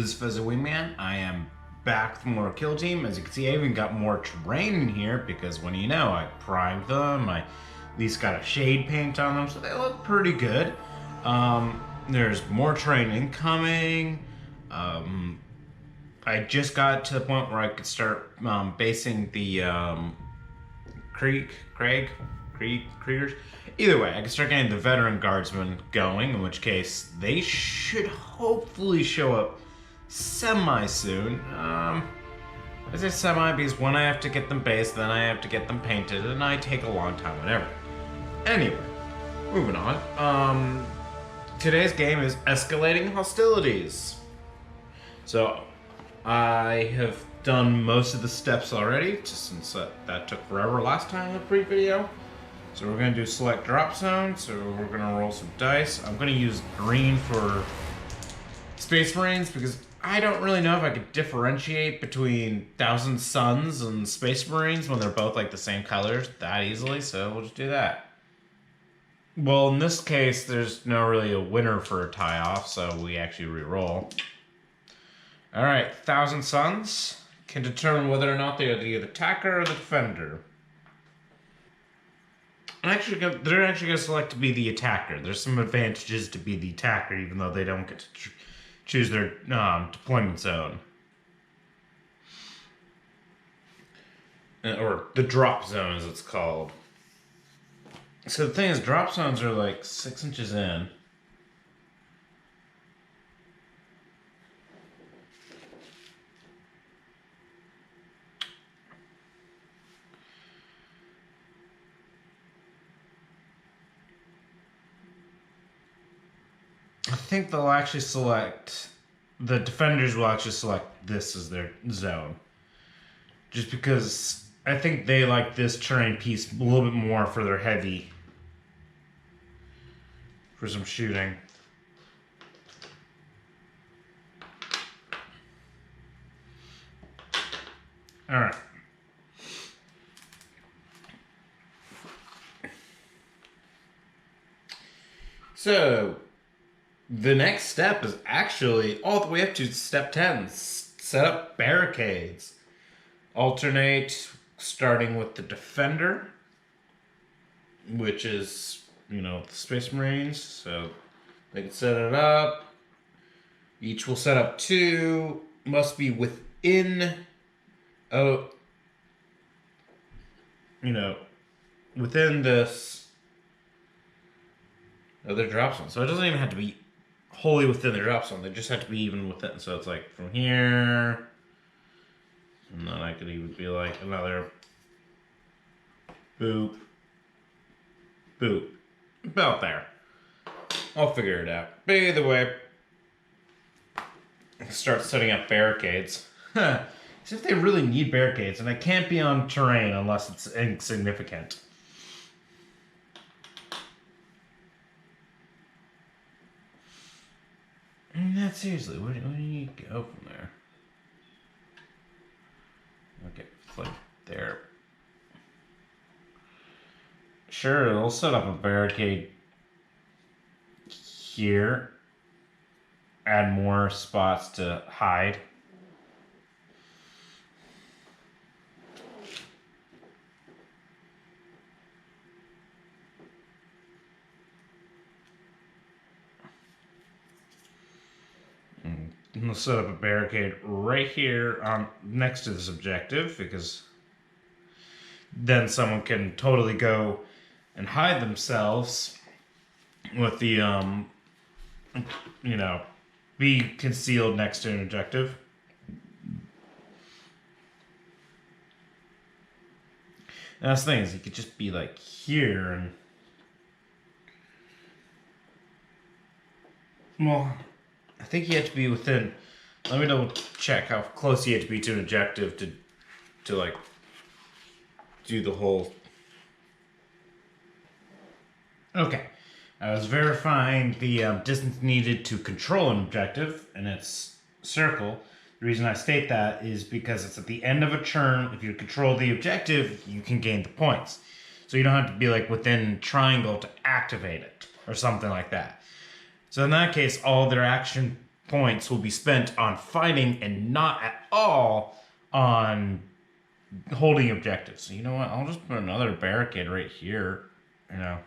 is Fuzzy Wingman. I am back with more Kill Team. As you can see, I even got more terrain in here because when you know, I primed them, I at least got a shade paint on them, so they look pretty good. There's more terrain incoming. I just got to the point where I could start basing the Kriegers. Either way, I can start getting the veteran guardsmen going, in which case they should hopefully show up semi-soon. I say semi because when I have to get them based, then I have to get them painted, and I take a long time whenever. Anyway, moving on. Today's game is Escalating Hostilities. So, I have done most of the steps already, just since that took forever last time in the pre-video. So we're going to do select drop zone, so we're going to roll some dice. I'm going to use green for Space Marines because I don't really know if I could differentiate between Thousand Suns and Space Marines when they're both like the same colors that easily, so we'll just do that. Well, in this case, there's no really a winner for a tie-off, so we actually re-roll. Alright, Thousand Suns can determine whether or not they are the attacker or the defender. They're actually going to select to be the attacker. There's some advantages to be the attacker, even though they don't get to choose their deployment zone. Or the drop zone, as it's called. So the thing is, drop zones are like 6 inches in. I think they'll actually select, the defenders will actually select this as their zone. Just because I think they like this terrain piece a little bit more for their heavy, for some shooting. Alright. So, the next step is actually all the way up to step 10. Set up barricades. Alternate, starting with the defender, which is, the Space Marines. So they can set it up. Each will set up 2. Must be within, within this other drop zone. So it doesn't even have to be wholly within the drop zone. They just have to be even within. So it's like from here, and then I could even be like another boop, boop, about there. I'll figure it out. But either way, start setting up barricades. As if they really need barricades, and I can't be on terrain unless it's insignificant. Not seriously, where do you go from there? Okay, like there. Sure, it'll set up a barricade here. Add more spots to hide. And we'll set up a barricade right here on next to this objective, because then someone can totally go and hide themselves with the be concealed next to an objective. And that's the thing, is you could just be like here and, well, I think you have to be within, let me double check how close you have to be to an objective to like do the whole. Okay, I was verifying the distance needed to control an objective, and it's circle. The reason I state that is because it's at the end of a turn. If you control the objective, you can gain the points. So you don't have to be like within triangle to activate it or something like that. So in that case, all their action points will be spent on fighting and not at all on holding objectives. So you know what? I'll just put another barricade right here. You know,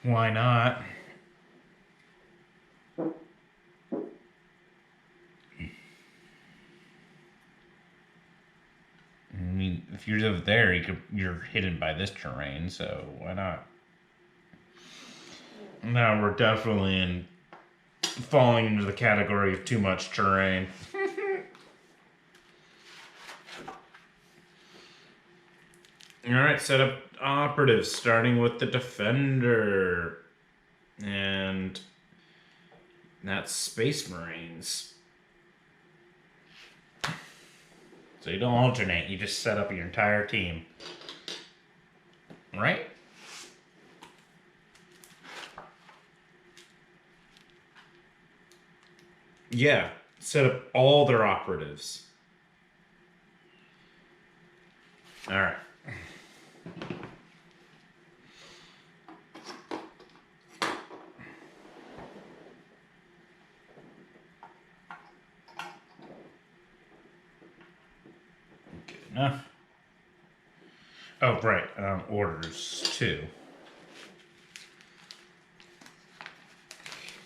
why not? I mean, if you're over there, you're hidden by this terrain, so why not? Now we're definitely falling into the category of too much terrain. Alright, set up operatives, starting with the defender. And that's Space Marines. So you don't alternate, you just set up your entire team. Right? Yeah, set up all their operatives. Alright. Good enough. Oh, right, orders too.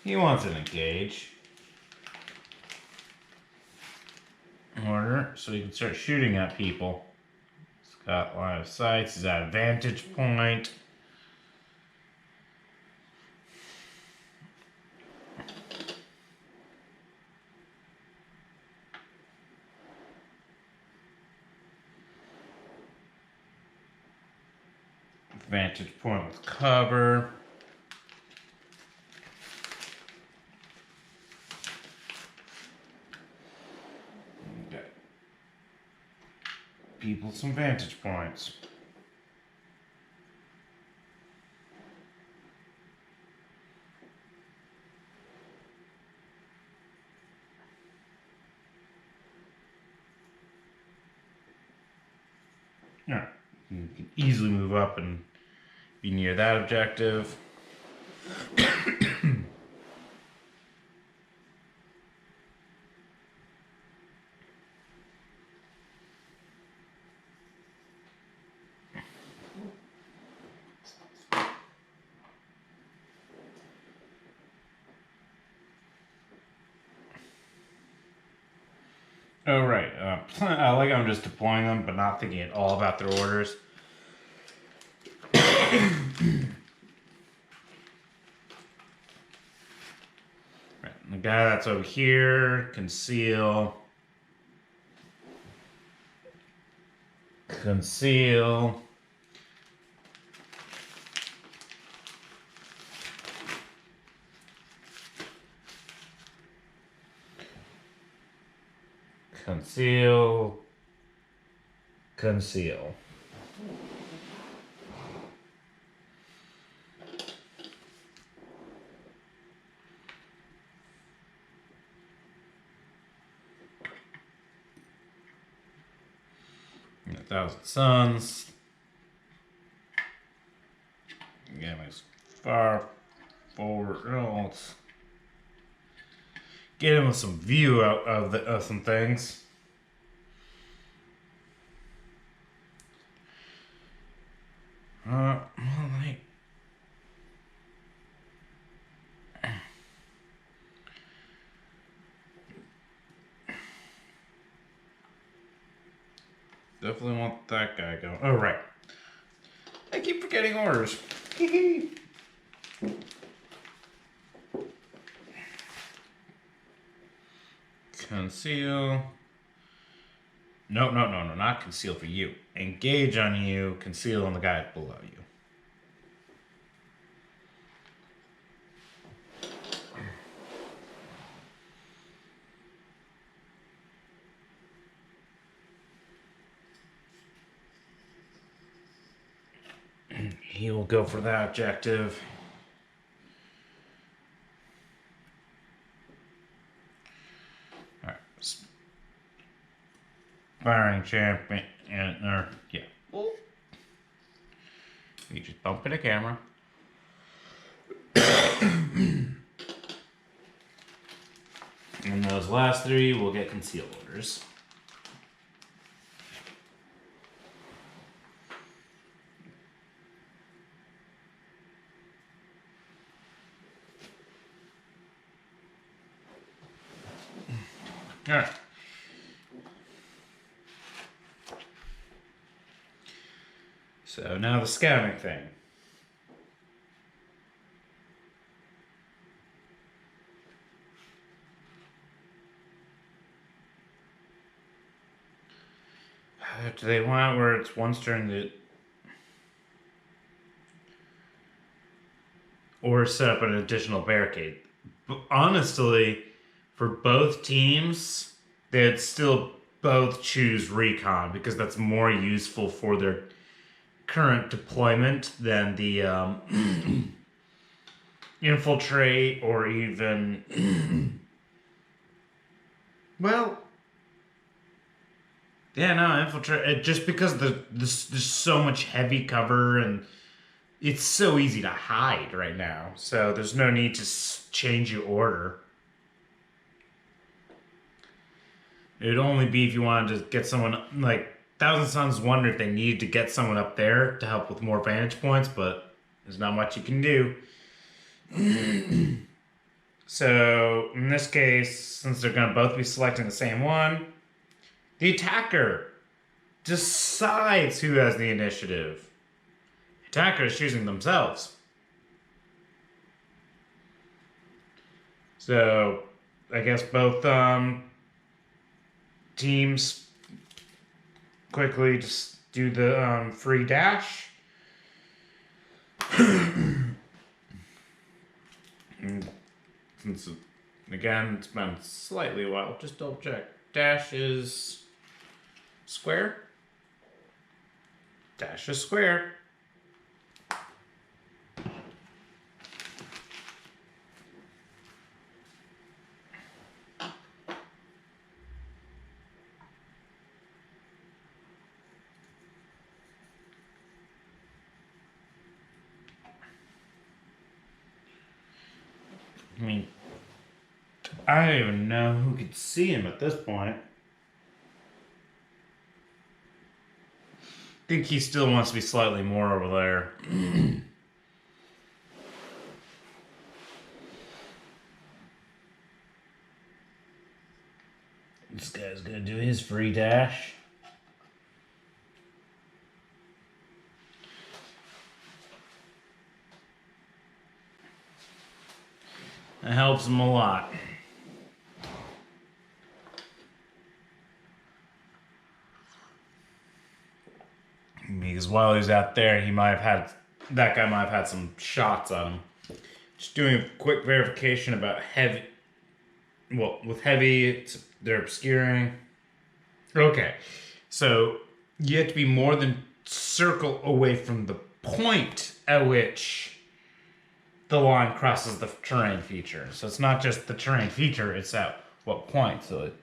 He wants an engage. Order, so he can start shooting at people. He's got line of sight, he's at a vantage point. Vantage point with cover. Okay. People some vantage points. Alright, you can easily move up and be near that objective. Oh, right. I like I'm just deploying them, but not thinking at all about their orders. Right. The guy that's over here, conceal. Conceal. Conceal. Conceal. And 1,000 suns. Again, as far forward. Oh, let's get him with some view out of some things. Well, like, definitely want that guy going. Oh, right. I keep forgetting orders. Conceal. No, not conceal for you. Engage on you, conceal on the guy below you. He will go for that objective. Alright. Firing champion. Yeah. You just bump in the camera. last 3 will get conceal orders. Alright. So now the scouting thing. Do they want where it's once during the... Or set up an additional barricade? But honestly, for both teams, they'd still both choose recon because that's more useful for their current deployment than the infiltrate or even... well... Yeah, no, infiltrate. Just because there's so much heavy cover and it's so easy to hide right now. So there's no need to change your order. It would only be if you wanted to get someone, like, Thousand Suns wonder if they needed to get someone up there to help with more vantage points, but there's not much you can do. So, in this case, since they're going to both be selecting the same one, the attacker decides who has the initiative. The attacker is choosing themselves. So, I guess both teams quickly just do the free dash. And since, again, it's been slightly a while, just double check. Dash is square. Dash is square. I mean, I don't even know who could see him at this point. I think he still wants to be slightly more over there. This guy's gonna do his free dash. That helps him a lot. Because while he was out there, that guy might have had some shots on him. Just doing a quick verification about heavy. Well, with heavy, they're obscuring. Okay, so you have to be more than circle away from the point at which the line crosses the terrain feature. So it's not just the terrain feature, it's at what point. So it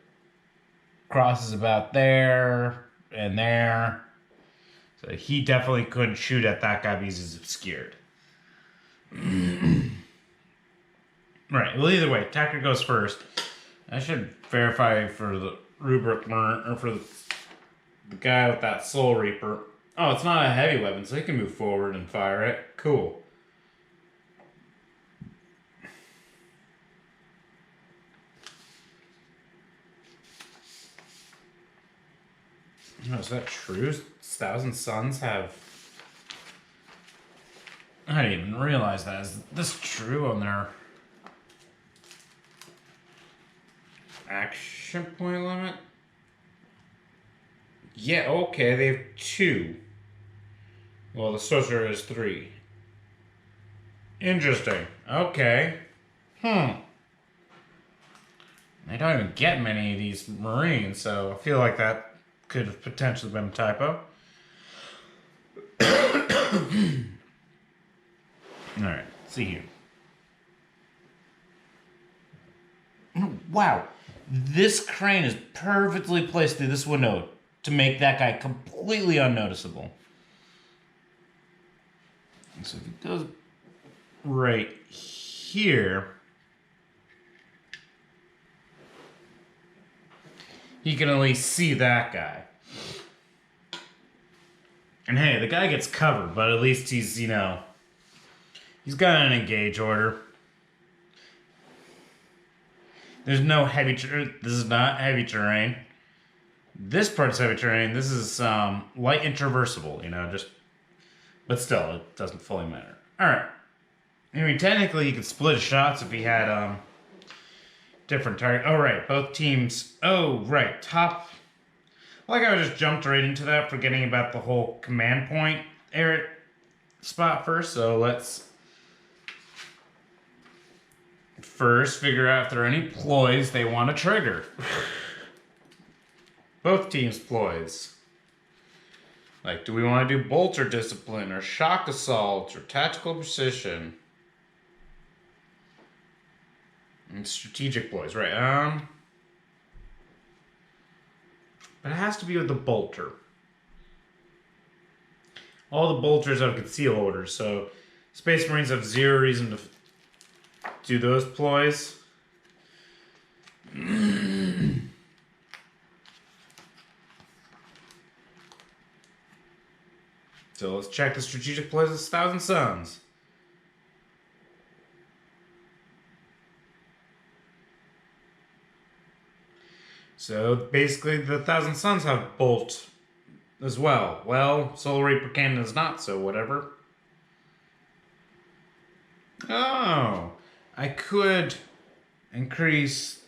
crosses about there and there. So he definitely couldn't shoot at that guy because he's obscured. Right, well, either way, attacker goes first. I should verify for the Rubric Marine, or for the guy with that Soul Reaper. Oh, it's not a heavy weapon, so he can move forward and fire it. Cool. Oh, is that true? Thousand Suns have... I didn't even realize that. Is this true on their action point limit? Yeah, okay, they have 2. Well, the Sorcerer has 3. Interesting. Okay. They don't even get many of these Marines, so I feel like that could have potentially been a typo. Alright, see here. Wow. This crane is perfectly placed through this window to make that guy completely unnoticeable. And so if he goes right here, he can at least see that guy. And hey, the guy gets covered, but at least he's, you know, he's got an engage order. There's no heavy terrain. This is not heavy terrain. This part's heavy terrain. This is light and traversable, you know, just... But still, it doesn't fully matter. Alright. I mean, technically, you could split shots if he had different target. Oh, right. Both teams... Oh, right. Top... Like I just jumped right into that, forgetting about the whole command point area spot first. So let's first figure out if there are any ploys they want to trigger. Both teams' ploys. Like, do we want to do bolter discipline, or shock assault, or tactical precision? And strategic ploys, right? But it has to be with the bolter. All the bolters have conceal orders, so Space Marines have zero reason to do those ploys. So let's check the strategic ploys of 1,000 Suns. So basically the 1,000 Suns have bolt as well. Well, soulreaper cannon is not, so whatever. Oh, I could increase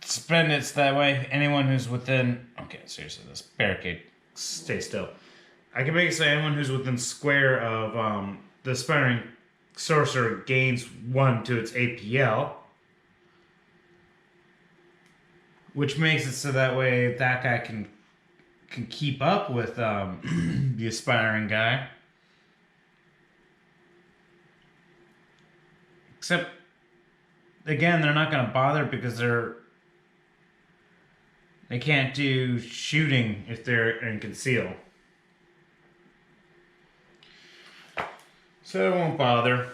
spend it that way. Anyone who's within... Okay, seriously, this barricade, stay still. I can make it so anyone who's within square of the aspiring sorcerer gains 1 to its APL. Which makes it so that way that guy can keep up with the aspiring guy. Except, again, they're not going to bother because they can't do shooting if they're in conceal. So it won't bother.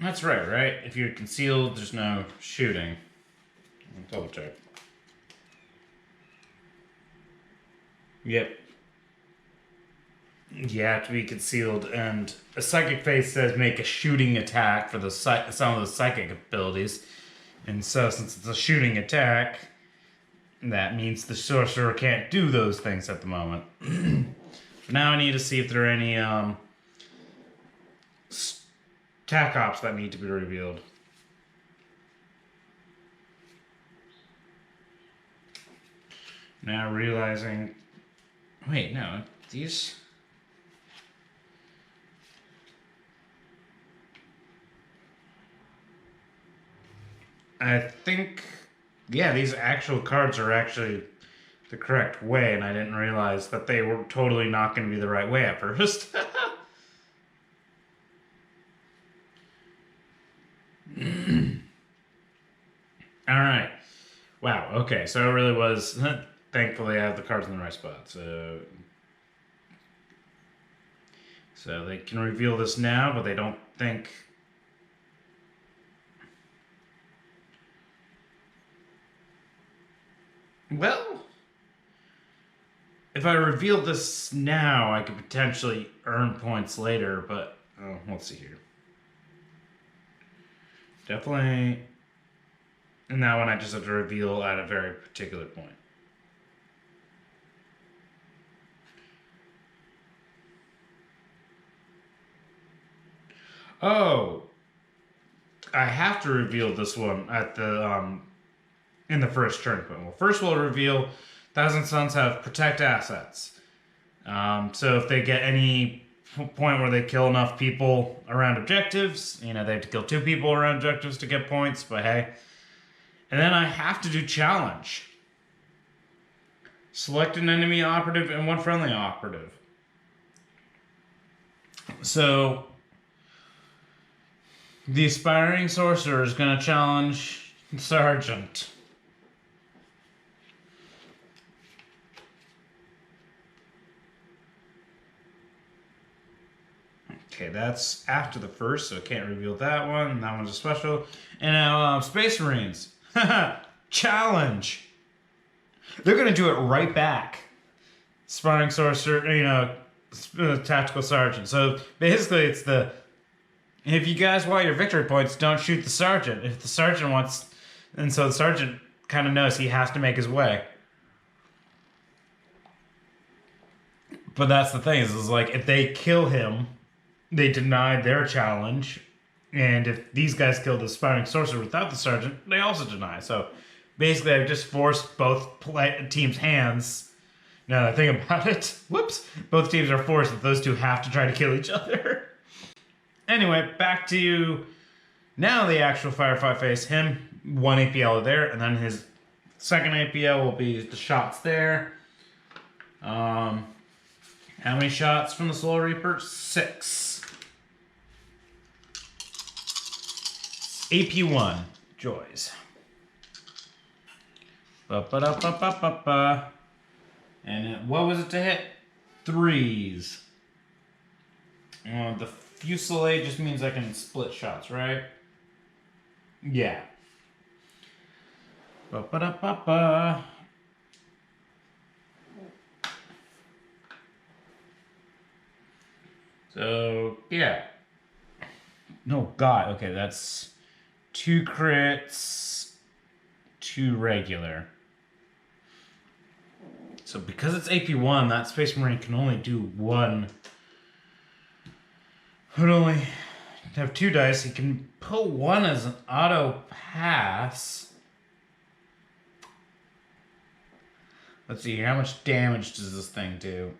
That's right? If you're concealed, there's no shooting. I'll double check. Yep. You have to be concealed, and a psychic phase says make a shooting attack for some of the psychic abilities. And so, since it's a shooting attack, that means the sorcerer can't do those things at the moment. Now I need to see if there are any tac ops that need to be revealed. Now realizing... Wait, no, these... I think... Yeah, these actual cards are actually the correct way, and I didn't realize that they were totally not going to be the right way at first. Alright. Wow, okay, so it really was... Thankfully, I have the cards in the right spot, so they can reveal this now, but they don't think... Well, if I reveal this now, I could potentially earn points later, but... Oh, let's see here. Definitely... And that one I just have to reveal at a very particular point. Oh! I have to reveal this one at the, in the first turn point. Well, first we'll reveal 1,000 Suns have protect assets. So if they get any point where they kill enough people around objectives, you know, they have to kill 2 people around objectives to get points, but hey. And then I have to do challenge. Select an enemy operative and 1 friendly operative. So the aspiring sorcerer is going to challenge Sergeant. Okay, that's after the first, so I can't reveal that one. That one's a special. And now, Space Marines. Challenge. They're gonna do it right back. Sparring sorcerer, tactical sergeant. So basically, it's the if you guys want your victory points, don't shoot the sergeant. If the sergeant wants, and so the sergeant kind of knows he has to make his way. But that's the thing is like if they kill him, they deny their challenge, and if these guys kill the sparring sorcerer without the sergeant, they also deny. So basically, I've just forced both teams' hands. Now that I think about it, whoops, both teams are forced that those two have to try to kill each other. Anyway, back to now the actual firefight phase. Him, 1 APL there, and then his second APL will be the shots there. How many shots from the Soul Reaper? 6. AP1, Joys. Ba-ba-da-ba-ba-ba-ba. And what was it to hit? 3s. The fusillade just means I can split shots, right? Yeah. Ba-ba-da-ba-ba. So, yeah. No, God. Okay, that's 2 crits, 2 regular. So because it's AP1, that Space Marine can only do 1. Would only have 2 dice. He can put 1 as an auto pass. Let's see, how much damage does this thing do?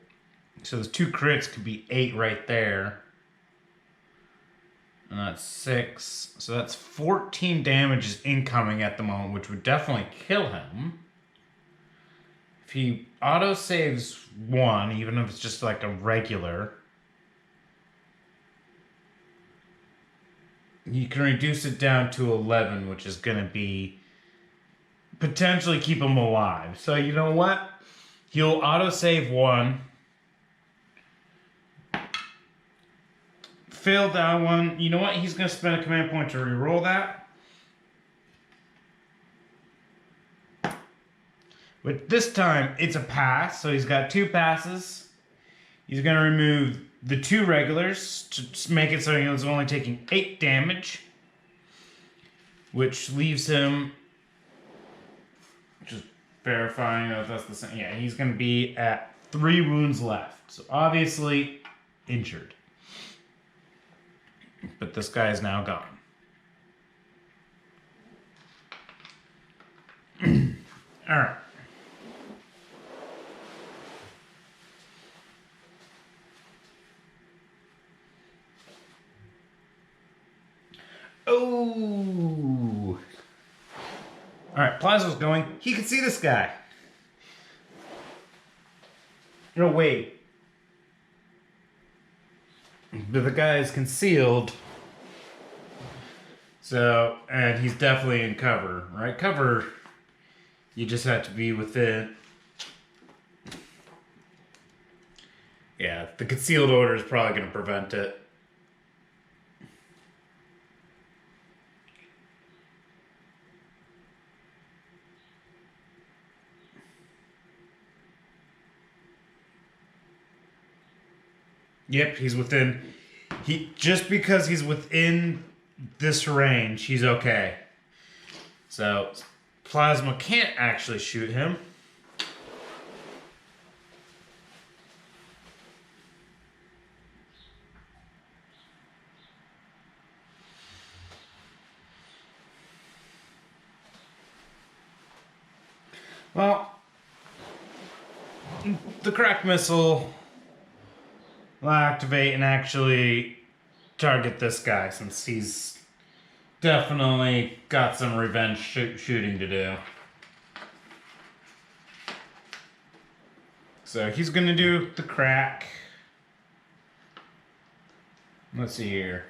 So those 2 crits could be 8 right there. And that's 6. So that's 14 damage is incoming at the moment, which would definitely kill him. If he auto-saves 1, even if it's just like a regular, you can reduce it down to 11, which is going to be potentially keep him alive. So you know what? He'll auto-save 1. Failed that one. You know what? He's going to spend a command point to reroll that. But this time, it's a pass. So he's got 2 passes. He's going to remove the 2 regulars to make it so he's only taking 8 damage. Which leaves him... Just verifying if that's the same. Yeah, he's going to be at 3 wounds left. So obviously, injured. But this guy is now gone. Alright. Oh! Alright, Plazo's going. He can see this guy. No, wait. But the guy is concealed. So, and he's definitely in cover, right? Cover, you just have to be within. Yeah, the concealed order is probably going to prevent it. Yep, he's within. Just because he's within this range, he's okay. So, Plasma can't actually shoot him. Well, the crack missile will activate and actually target this guy since he's definitely got some revenge shooting to do. So he's going to do the crack. Let's see here.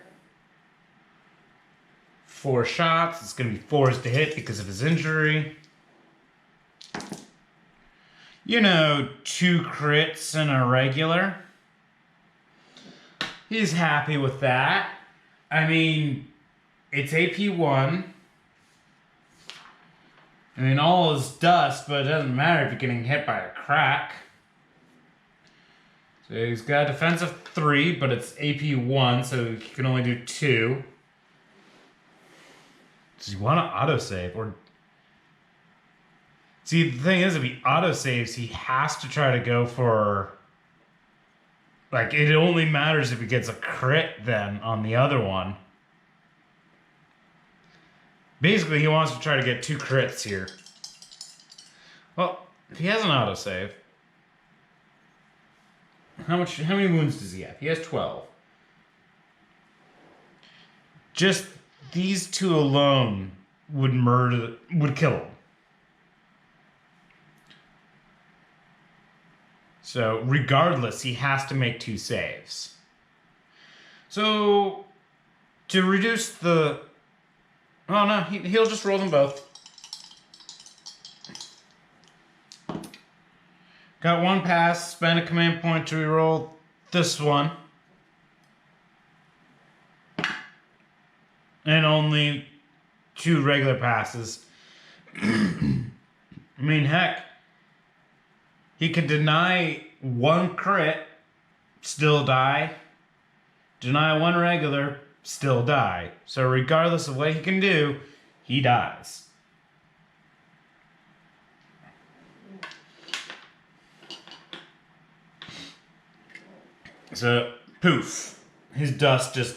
4 shots. It's going to be 4s to hit because of his injury. You know, 2 crits and a regular. He's happy with that. I mean, it's AP1. I mean, all is dust, but it doesn't matter if you're getting hit by a crack. So he's got a defense of 3, but it's AP 1, so he can only do 2. Does he want to autosave? Or... See, the thing is, if he autosaves, he has to try to go for... Like, it only matters if he gets a crit then on the other one. Basically, he wants to try to get 2 crits here. Well, if he has an autosave... How many wounds does he have? He has 12. Just these 2 alone would kill him. So regardless, he has to make 2 saves. So to reduce the... Oh no, he'll just roll them both. Got 1 pass, spend a command point to reroll this one. And only 2 regular passes. I mean, heck, he could deny 1 crit, still die. Deny 1 regular, still die. So regardless of what he can do, he dies. So, poof. His dust just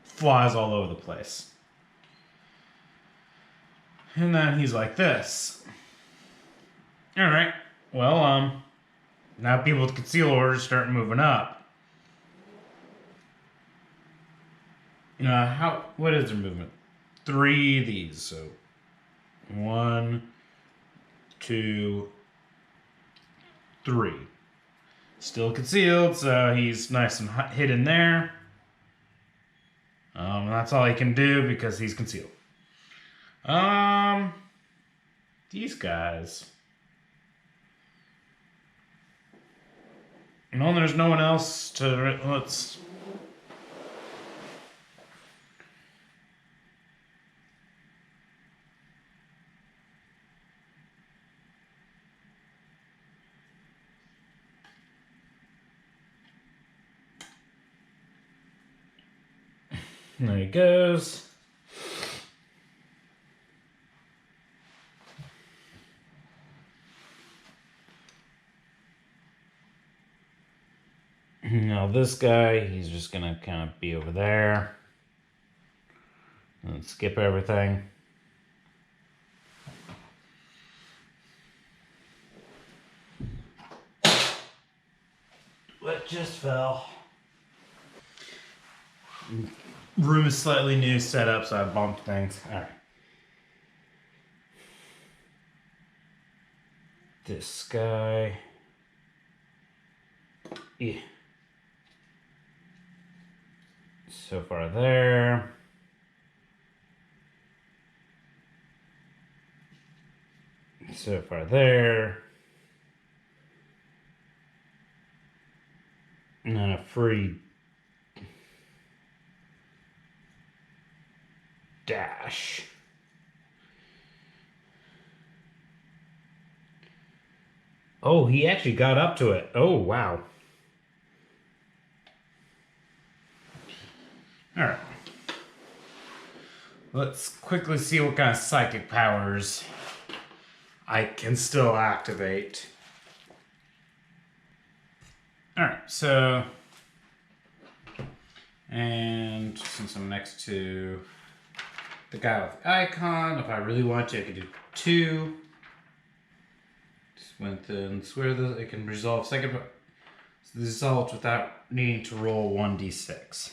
flies all over the place. And then he's like this. Alright, well, now people with conceal orders start moving up. What is their movement? 3 of these, so 1, 2, 3. Still concealed, so he's nice and hidden there. That's all he can do because he's concealed. These guys. No, there's no one else to... Let's... There he goes. Now this guy, he's just gonna kind of be over there. And skip everything. What just fell? Room is slightly new set up, so I bumped things. Alright. This guy. Yeah. So far there. So far there. And then a free dash. Oh, he actually got up to it. Oh, wow. Alright. Let's quickly see what kind of psychic powers I can still activate. Alright, so... And since I'm next to the guy with the icon, if I really want to, I can do 2. Just went and swear that it can resolve second result without needing to roll 1d6.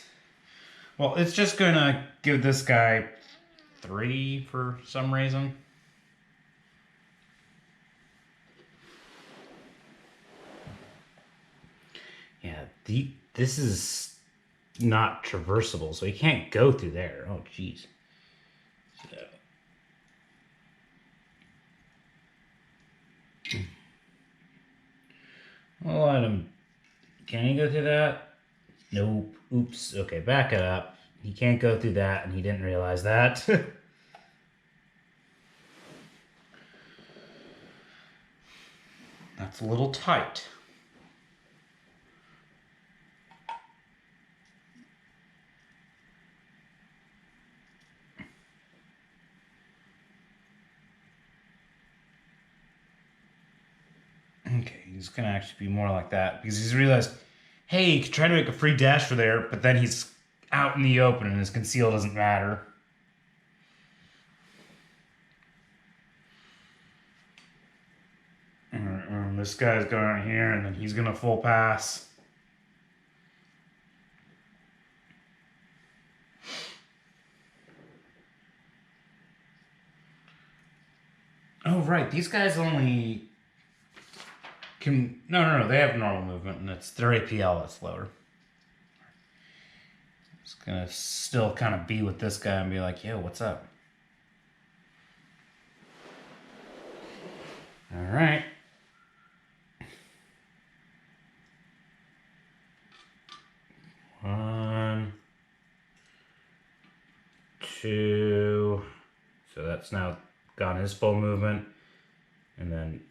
Well, it's just gonna give this guy 3 for some reason. Yeah, this is not traversable, so he can't go through there. Oh, jeez. So. I'll let him... Can he go through that? Nope. Oops. Okay, back it up. He can't go through that, and he didn't realize that. That's a little tight. Okay, he's gonna actually be more like that because he's realized, hey, he could try to make a free dash for there, but then he's out in the open and his conceal doesn't matter. And this guy's going right here, and then he's gonna full pass. Oh right, these guys only can no, they have normal movement, and it's their APL that's lower. It's gonna still kind of be with this guy and be like, yo, what's up? All right. One, two. So that's now gone his full movement. And then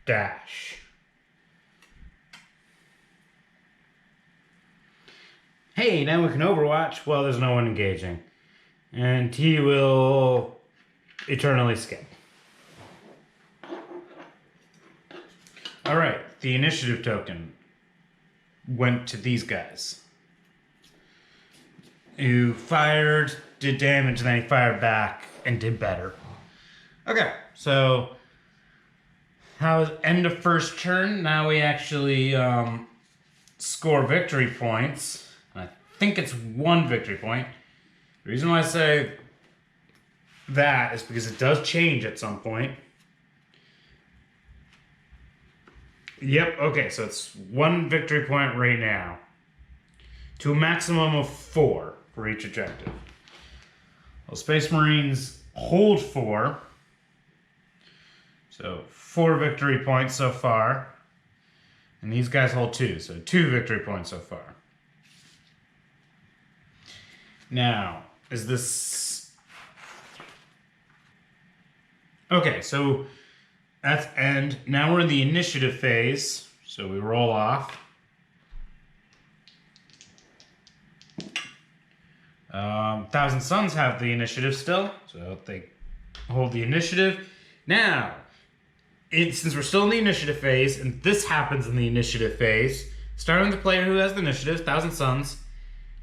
dash. Hey, now we can overwatch. Well, there's no one engaging. And he will eternally skip. Alright, the initiative token went to these guys. Who fired, did damage, and then he fired back and did better. Okay, so how end of first turn, now we actually score victory points. I think it's 1 victory point. The reason why I say that is because it does change at some point. Yep, okay, so it's 1 victory point right now. To a maximum of 4 for each objective. Well, Space Marines hold 4. So 4 victory points so far. And these guys hold 2, so 2 victory points so far. Now, is this... Okay, so that's end. Now we're in the initiative phase. So we roll off. Thousand Suns have the initiative still, so they hold the initiative. Now, since we're still in the initiative phase, and this happens in the initiative phase, starting with the player who has the initiative, Thousand Suns,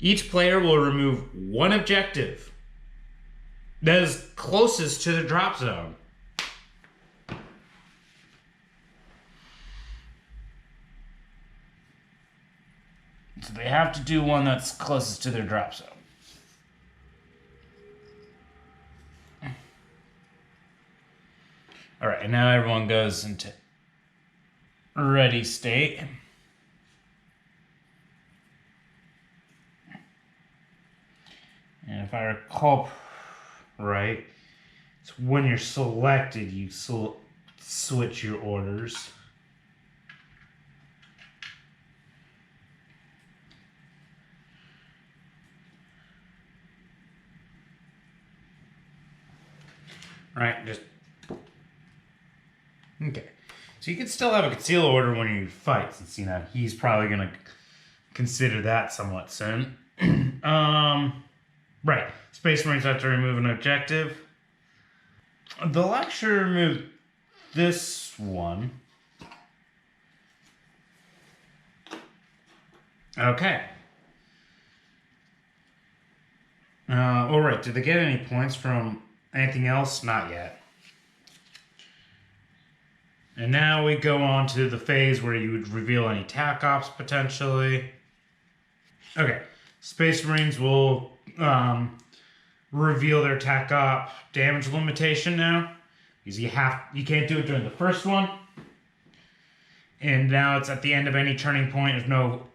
each player will remove 1 objective that is closest to the drop zone. So they have to do one that's closest to their drop zone. All right, and now everyone goes into ready state. And if I recall right, it's when you're selected, you switch your orders. Right, just... Okay. So you can still have a conceal order when you fight, since, you know, he's probably going to consider that somewhat soon. Right. Space Marines have to remove an objective. They'll actually remove this one. Okay. All right. Did they get any points from anything else? Not yet. And now we go on to the phase where you would reveal any TAC ops potentially. Okay. Space Marines will reveal their TAC op damage limitation now. Because you can't do it during the first one. And now it's at the end of any turning point. If no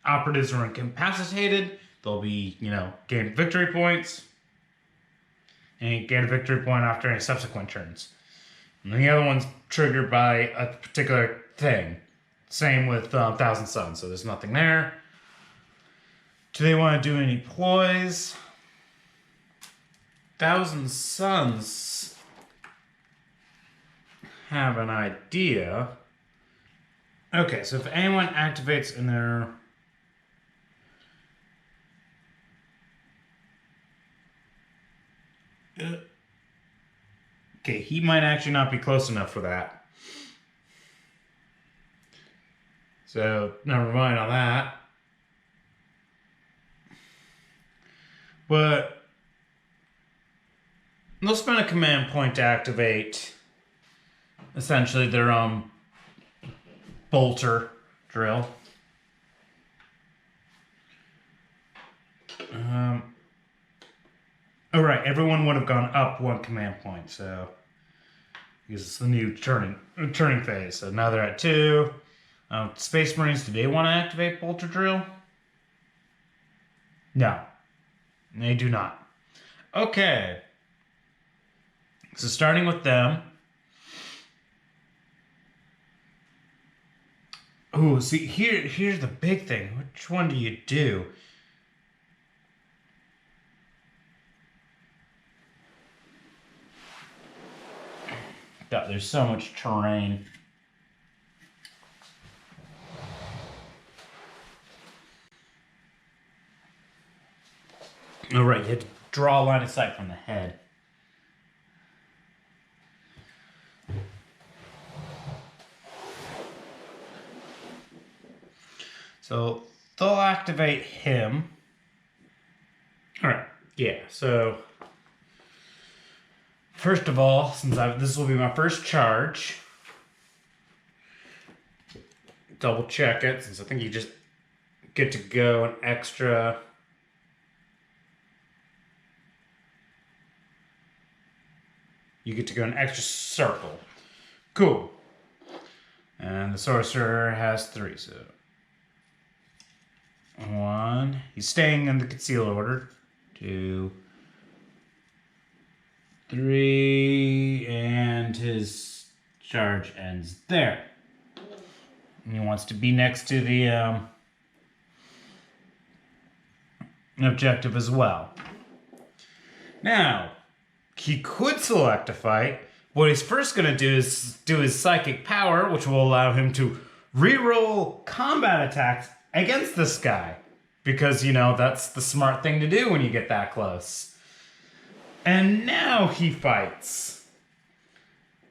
operatives are incapacitated, they'll be, gain victory points. And you get a victory point after any subsequent turns. And the other one's triggered by a particular thing. Same with Thousand Suns, so there's nothing there. Do they want to do any ploys? Thousand Suns have an idea. Okay, so if anyone activates in their... Okay, he might actually not be close enough for that. So, never mind on that. But they'll spend a command point to activate essentially their bolter drill. Oh right, everyone would have gone up one command point, so because it's the new turning phase. So now they're at 2. Space Marines, do they want to activate bolter drill? No, they do not. Okay, so starting with them. Ooh, see, here's the big thing. Which one do you do? God, there's so much terrain. Oh, right, you had to draw a line of sight from the head. So they'll activate him. All right, yeah, so first of all, since this will be my first charge, double check it, since I think you just get to go an extra. You get to go an extra circle. Cool. And the Sorcerer has 3, so 1. He's staying in the conceal order. 2, 3, and his charge ends there. And he wants to be next to the objective as well. Now, he could select a fight. What he's first going to do is do his psychic power, which will allow him to reroll combat attacks against this guy. Because, you know, that's the smart thing to do when you get that close. And now he fights.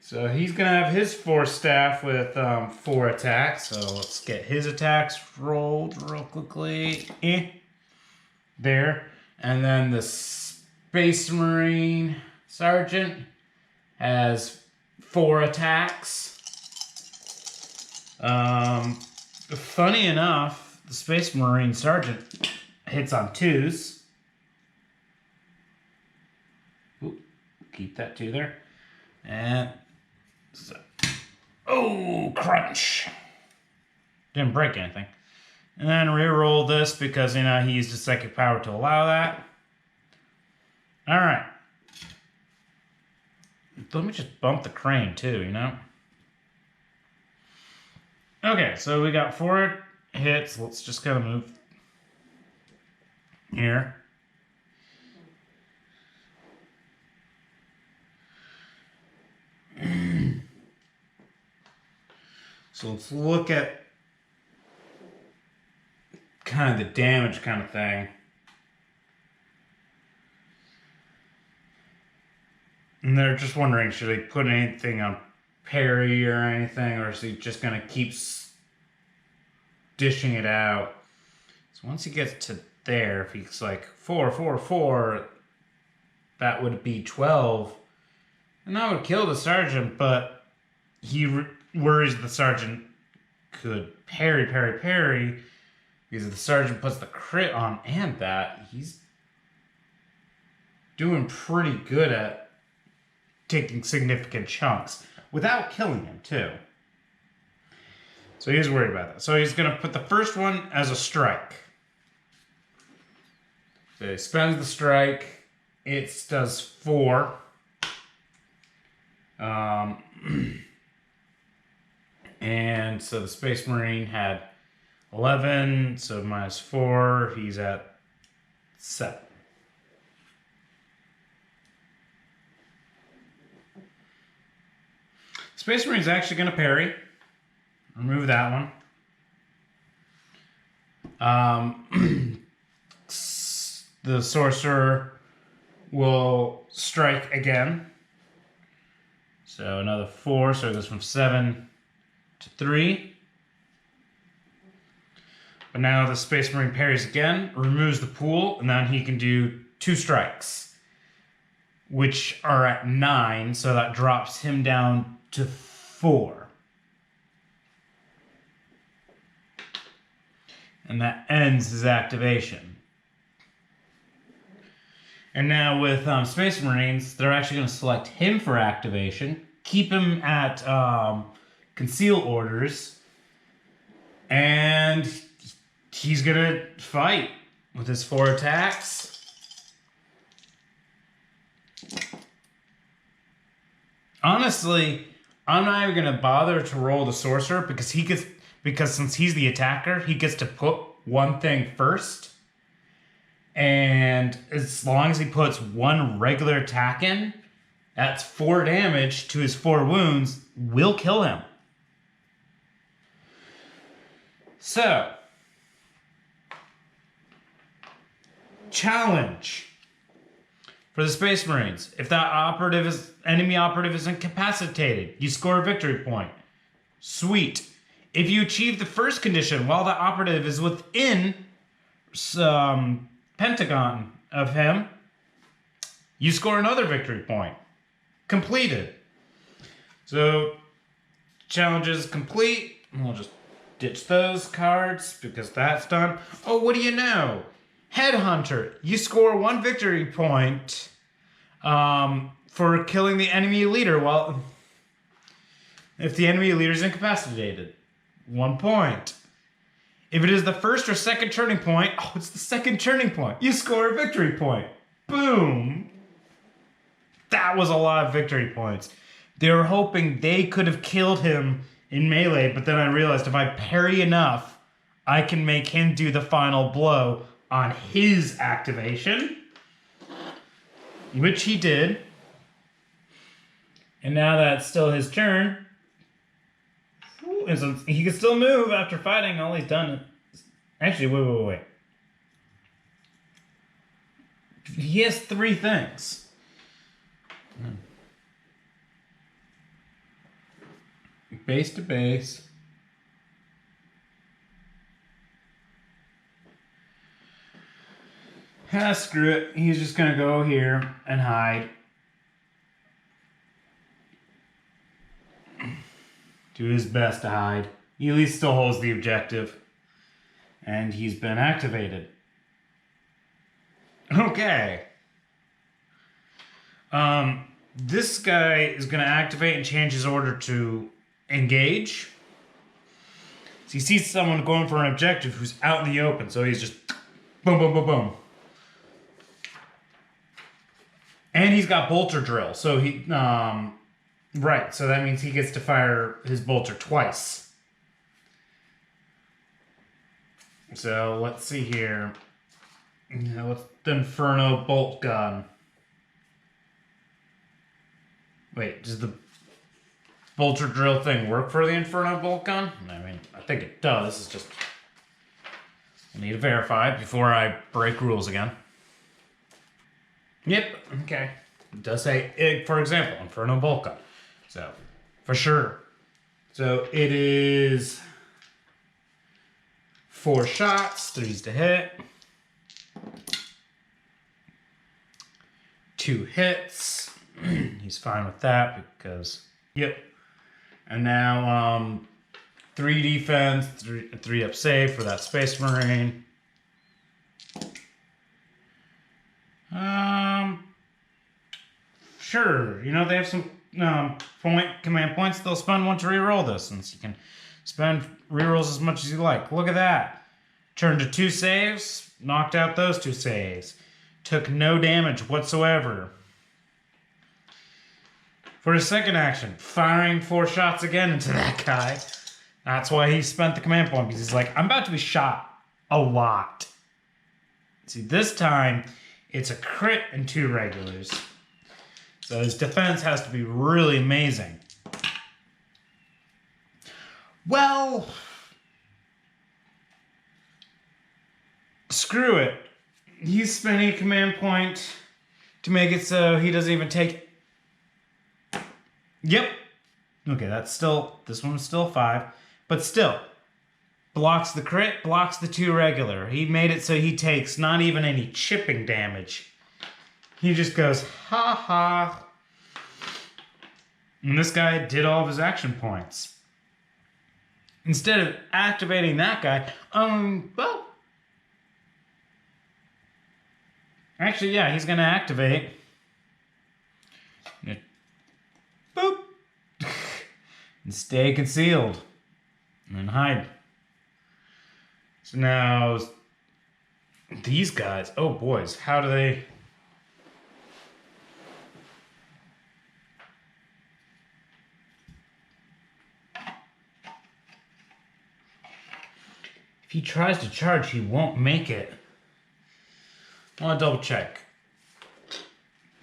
So he's going to have his 4 staff with 4 attacks. So let's get his attacks rolled real quickly. There. And then the Space Marine Sergeant has 4 attacks. Funny enough, the Space Marine Sergeant hits on 2s. Ooh, keep that 2 there. And so, oh, crunch. Didn't break anything. And then reroll this because, you know, he used his psychic power to allow that. All right. Let me just bump the crane too, you know? Okay, so we got 4 hits. Let's just kind of move here. So let's look at kind of the damage kind of thing. And they're just wondering, should they put anything on parry or anything, or is he just going to keep dishing it out? So once he gets to there, if he's like 4, 4, 4, that would be 12. And that would kill the sergeant, but he worries the sergeant could parry, because if the sergeant puts the crit on and that, he's doing pretty good at taking significant chunks without killing him too. So he's worried about that. So he's going to put the first one as a strike. So he spends the strike. It does 4. And so the Space Marine had 11, so minus 4, he's at 7. Space Marine's actually going to parry. Remove that one. The Sorcerer will strike again. So another 4, so it goes from 7 to 3. But now the Space Marine parries again, removes the pool, and then he can do 2 strikes, which are at 9, so that drops him down to 4. And that ends his activation. And now with Space Marines, they're actually going to select him for activation, keep him at conceal orders, and he's going to fight with his 4 attacks. Honestly, I'm not even going to bother to roll the Sorcerer because since he's the attacker, he gets to put one thing first. And as long as he puts 1 regular attack in, that's 4 damage to his 4 wounds, will kill him. So, challenge for the Space Marines. If that enemy operative is incapacitated, you score a victory point. Sweet. If you achieve the first condition while the operative is within pentagon of him, you score another victory point. Completed. So, challenge is complete. We'll just ditch those cards because that's done. Oh, what do you know? Headhunter. You score 1 victory point for killing the enemy leader if the enemy leader is incapacitated. 1 point. If it is the first or second turning point, it's the second turning point. You score a victory point. Boom. That was a lot of victory points. They were hoping they could have killed him in melee, but then I realized if I parry enough, I can make him do the final blow on his activation, which he did. And now that's still his turn. He can still move after fighting. All he's done is... Actually, wait. He has 3 things. Base to base. Screw it. He's just going to go here and hide. Do his best to hide. He at least still holds the objective. And he's been activated. Okay. This guy is going to activate and change his order to engage. So he sees someone going for an objective who's out in the open. So he's just boom, boom, boom, boom. And he's got bolter drill. So he... Right, so that means he gets to fire his bolter twice. So, let's see here. What's the Inferno bolt gun? Wait, does the bolter drill thing work for the Inferno bolt gun? I mean, I think it does. It's just... I need to verify before I break rules again. Yep, okay. It does say, for example, Inferno bolt gun. So, for sure. So, it is 4 shots, 3's to hit. 2 hits. He's fine with that because, yep. And now, 3 defense, 3 up save for that Space Marine. Sure, you know, they have some command points they'll spend 1 to reroll this, since you can spend rerolls as much as you like. Look at that. Turned to 2 saves, knocked out those 2 saves. Took no damage whatsoever. For his second action, firing 4 shots again into that guy. That's why he spent the command point, because he's like, I'm about to be shot a lot. See, this time, it's a crit and 2 regulars. So his defense has to be really amazing. Well, screw it. He's spending a command point to make it so he doesn't even take... Yep. Okay, that's still... This one's still 5. But still. Blocks the crit, blocks the 2 regular. He made it so he takes not even any chipping damage. He just goes, ha ha. And this guy did all of his action points. Instead of activating that guy, well... Actually, yeah, he's going to activate. Boop. And stay concealed. And then hide. So now, these guys, oh boys, how do they... If he tries to charge, he won't make it. I want to double check.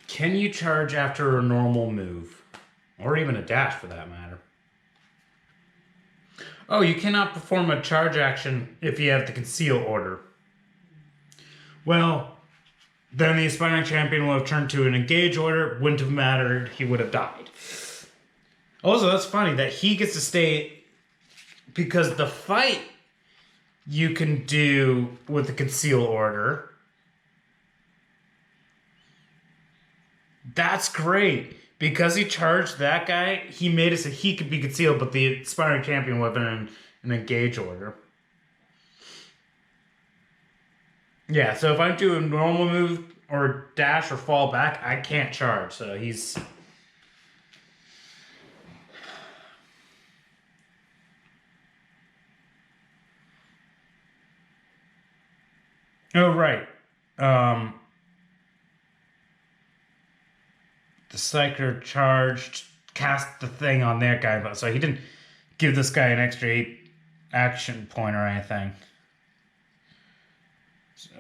Can you charge after a normal move? Or even a dash for that matter. Oh, you cannot perform a charge action if you have the conceal order. Well, then the aspiring champion will have turned to an engage order. Wouldn't have mattered. He would have died. Also, that's funny that he gets to stay because the fight you can do with the conceal order. That's great. Because he charged that guy, he made it so he could be concealed, but the aspiring champion would have been an engage order. Yeah, so if I do a normal move or dash or fall back, I can't charge. So he's... Oh, right. The Psyker charged, cast the thing on that guy, but so he didn't give this guy an extra 8 action point or anything. So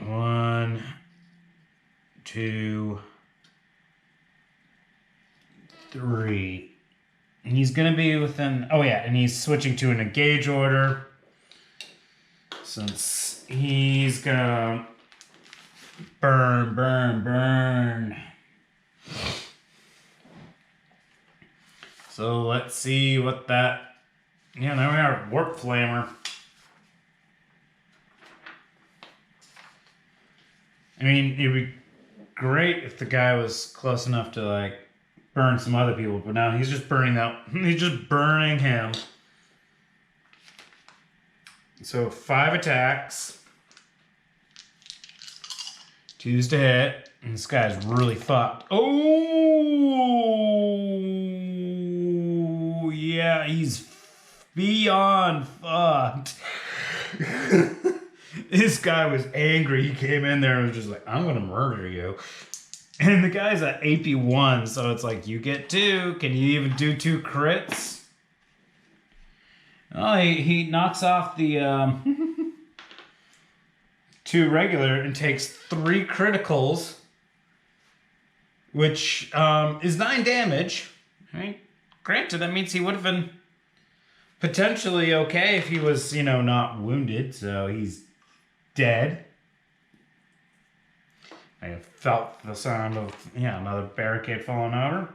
1, 2, 3. And he's gonna be within. Oh yeah, and he's switching to an engage order since he's gonna. Burn, burn, burn. So let's see what that... Yeah, there we are. Warpflamer. I mean, it'd be great if the guy was close enough to, like, burn some other people, but now he's just burning that... He's just burning him. So 5 attacks. 2's to hit. And this guy's really fucked. Oh, yeah, he's beyond fucked. This guy was angry. He came in there and was just like, I'm going to murder you. And the guy's at AP1, so it's like, you get 2. Can you even do 2 crits? Oh, he knocks off the... 2 regular and takes 3 criticals, which is 9 damage. Right? Granted, that means he would have been potentially okay if he was, you know, not wounded. So he's dead. I felt the sound of, yeah, another barricade falling over.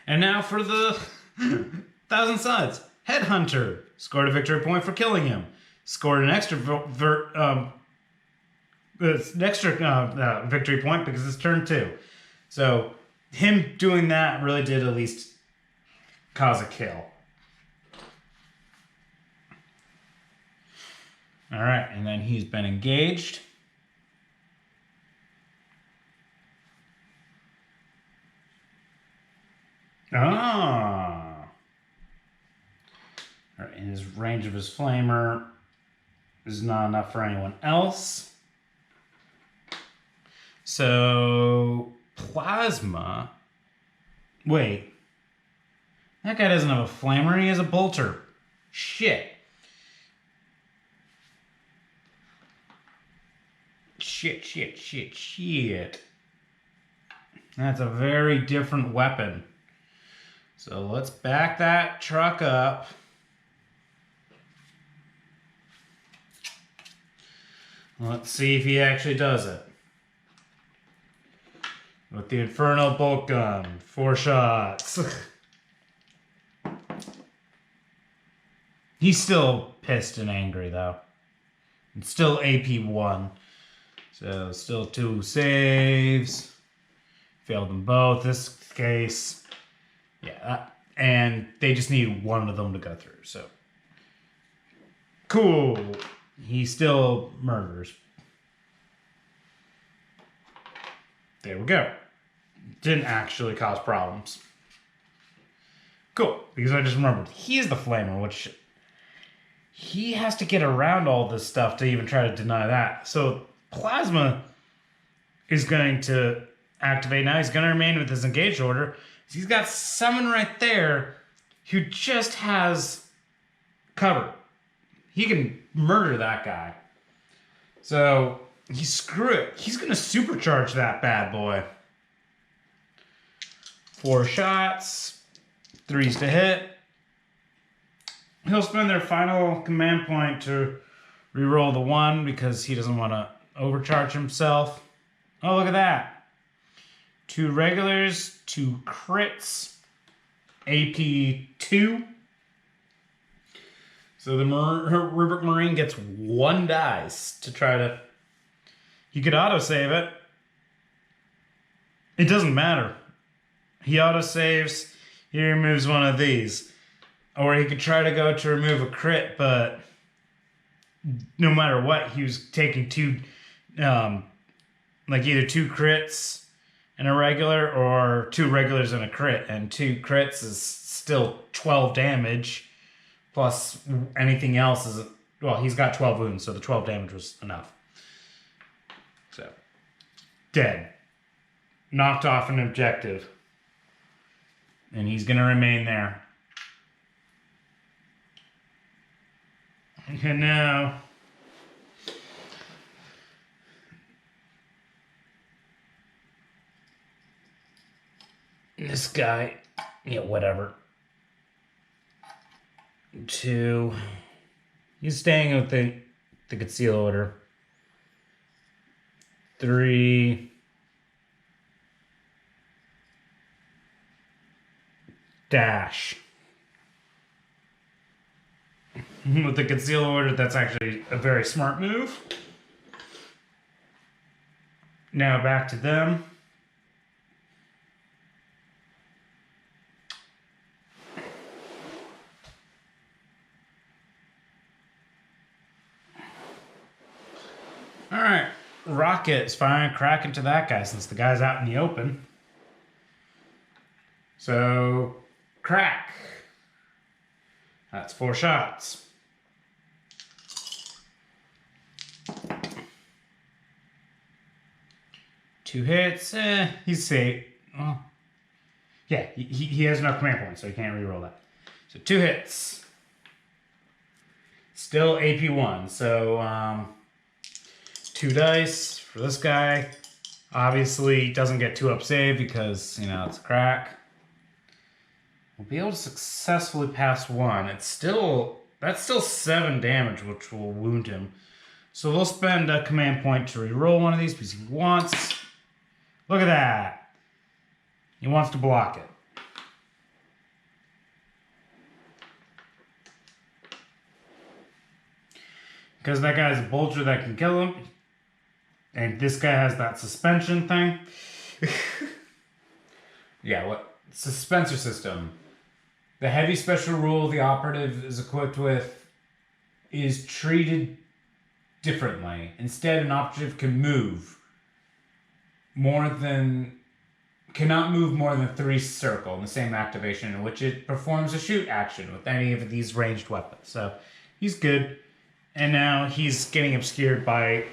And now for the 1,000 Suds. Headhunter. Scored a victory point for killing him. Scored an extra victory point because it's turn 2. So him doing that really did at least cause a kill. All right, and then he's been engaged. Ah. All right, and his range of his flamer is not enough for anyone else. So, plasma. Wait. That guy doesn't have a flamer, he has a bolter. Shit. Shit. That's a very different weapon. So let's back that truck up. Let's see if he actually does it. With the Inferno bolt gun. 4 shots. He's still pissed and angry though. It's still AP1. So still 2 saves. Failed them both. This case. Yeah. And they just need one of them to go through. So. Cool. He still murders. There we go. Didn't actually cause problems. Cool. Because I just remembered. He's the flamer, which... he has to get around all this stuff to even try to deny that. So plasma is going to activate now. He's going to remain with his engaged order. He's got someone right there who just has cover. He can murder that guy. So screw it. He's going to supercharge that bad boy. 4 shots. 3s to hit. He'll spend their final command point to reroll the 1 because he doesn't want to overcharge himself. Oh, look at that. 2 regulars, 2 crits, AP2. So the Rubric Marine gets 1 dice to try to... he could autosave it. It doesn't matter. He autosaves, he removes one of these. Or he could try to go to remove a crit, but no matter what, he was taking 2, like either 2 crits and a regular, or 2 regulars and a crit. And 2 crits is still 12 damage, plus anything else is, well, he's got 12 wounds, so the 12 damage was enough. So, dead. Knocked off an objective. And he's going to remain there. And now, this guy, yeah, whatever. 2, he's staying with the conceal order. 3, dash. With the conceal order, that's actually a very smart move. Now back to them. Alright, Rocket is firing a crack into that guy since the guy's out in the open. So, crack. That's 4 shots. 2 hits. He's safe. Oh. Yeah, he has enough command points, so he can't reroll that. So 2 hits. Still AP1. So 2 dice for this guy. Obviously doesn't get 2 up save because, you know, it's a crack. We'll be able to successfully pass 1. That's still 7 damage, which will wound him. So we'll spend a command point to reroll one of these because he wants... look at that. He wants to block it. Because that guy's a bolter that can kill him. And this guy has that suspension thing. Yeah, what? Suspensor system. The heavy special rule the operative is equipped with is treated differently. Instead, an operative can cannot move more than 3 circle in the same activation in which it performs a shoot action with any of these ranged weapons. So he's good. And now he's getting obscured by...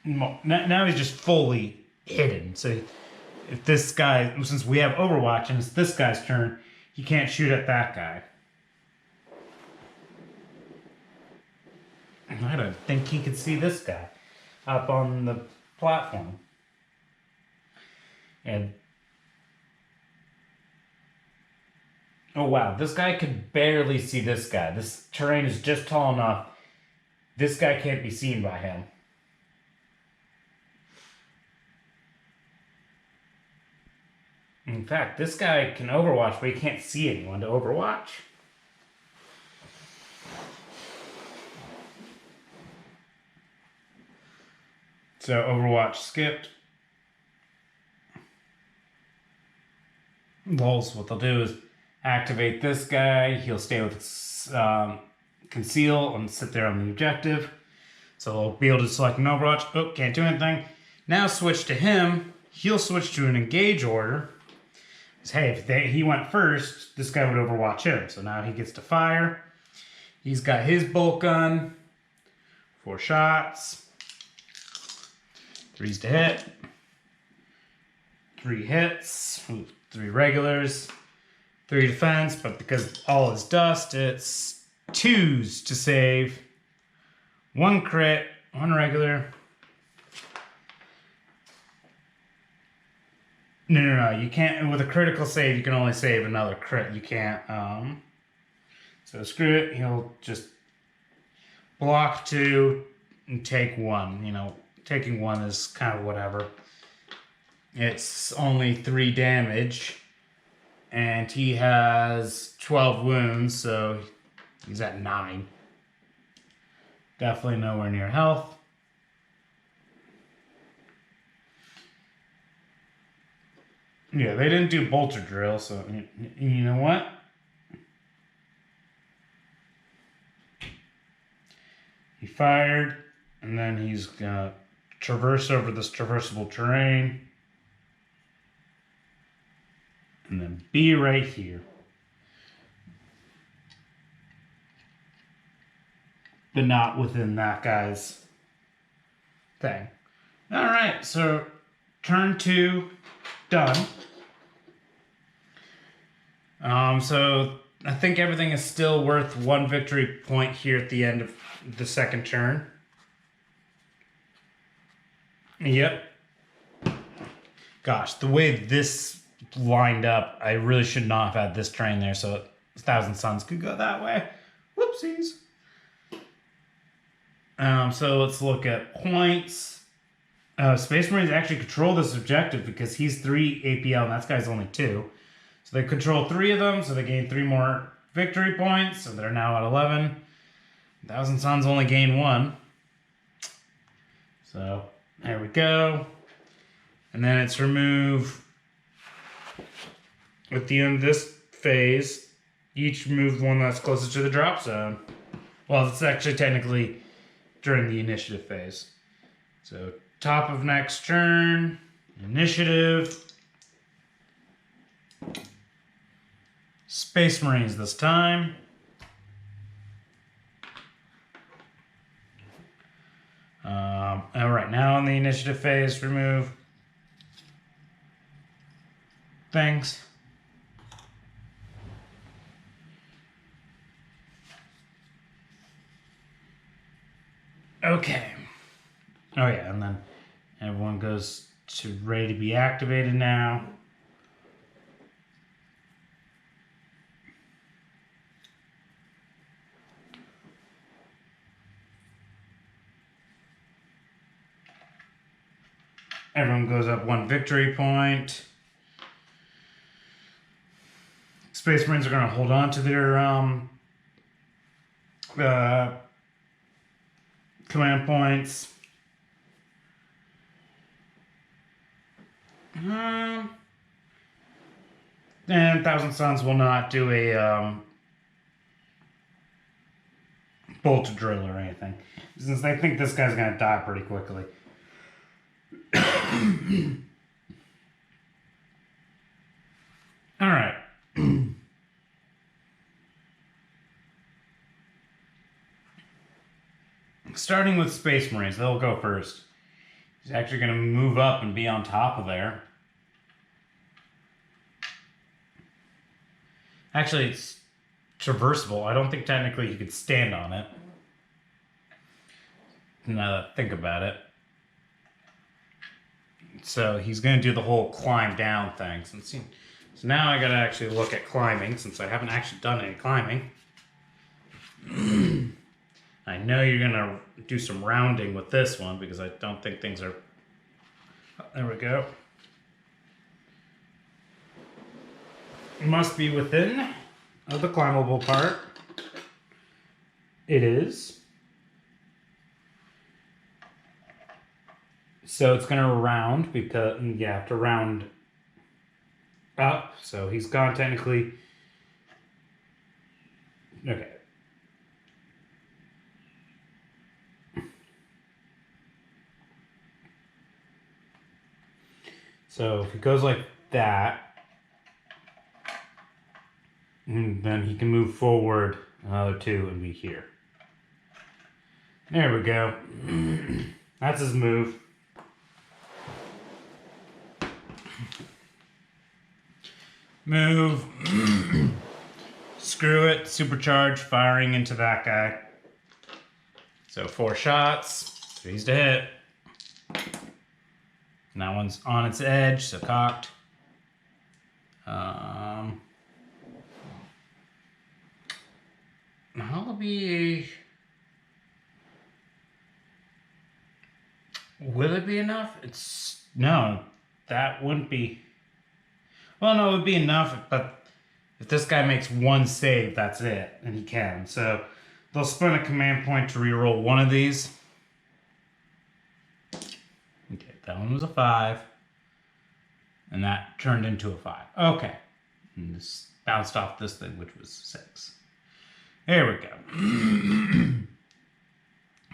now he's just fully hidden. So if this guy, since we have Overwatch and it's this guy's turn, he can't shoot at that guy. I don't think he could see this guy up on the platform. And Oh wow, this guy could barely see this guy. This terrain is just tall enough. This guy can't be seen by him. In fact, this guy can overwatch, but he can't see anyone to overwatch. So overwatch skipped. Lulz, what they'll do is activate this guy. He'll stay with conceal and sit there on the objective. So they'll be able to select an overwatch. Oh, can't do anything. Now switch to him. He'll switch to an engage order. Hey, if he went first, this guy would overwatch him. So now he gets to fire. He's got his bolt gun. 4 shots. 3s to hit. 3 hits. 3 regulars. 3 defense, but because all is dust, it's 2s to save. 1 crit, 1 regular. No. You can't, with a critical save, you can only save another crit. You can't, so screw it. He'll just block 2 and take 1. You know, taking 1 is kind of whatever. It's only 3 damage. And he has 12 wounds, so he's at 9. Definitely nowhere near health. Yeah, they didn't do bolter drill, so you know what? He fired, and then he's gonna traverse over this traversable terrain. And then be right here. But not within that guy's thing. Alright, so turn 2, done. So I think everything is still worth 1 victory point here at the end of the second turn. Yep. Gosh, the way this lined up, I really should not have had this train there, so 1,000 Suns could go that way. Whoopsies. So let's look at points. Space Marines actually control this objective because he's 3 APL and that guy's only 2. So they control 3 of them, so they gain 3 more victory points, so they're now at 11. 1,000 Suns only gain 1. So there we go. And then it's remove. At the end of this phase, each remove 1 that's closest to the drop zone. Well, it's actually technically during the initiative phase. So, top of next turn, initiative. Space Marines this time. Alright, now in the initiative phase, remove things. Okay. Oh yeah, and then everyone goes to ready to be activated now. Everyone goes up 1 victory point. Space Marines are going to hold on to their command points. And 1,000 Suns will not do a bolt drill or anything, since they think this guy's going to die pretty quickly. All right. Starting with Space Marines, they'll go first. He's actually going to move up and be on top of there. Actually, it's traversable. I don't think technically you could stand on it. Now that I think about it. So he's going to do the whole climb down thing. Since So now I gotta actually look at climbing, since I haven't actually done any climbing. I know you're gonna do some rounding with this one, because I don't think things are... Oh, there we go. It must be within the climbable part. It is. So it's gonna round, because you have to round up. So he's gone technically. Okay. So if it goes like that, and then he can move forward another 2 and be here. There we go. That's his move. Move. Screw it. Supercharge. Firing into that guy. So 4 shots. 3's to hit. And that one's on its edge, so cocked. That'll be... Will it be enough? It's... No, that wouldn't be... Well, no, it would be enough, but if this guy makes 1 save, that's it, and he can. So they'll spend a command point to reroll one of these. Okay, that one was a 5. And that turned into a 5. Okay. And this bounced off this thing, which was 6. There we go.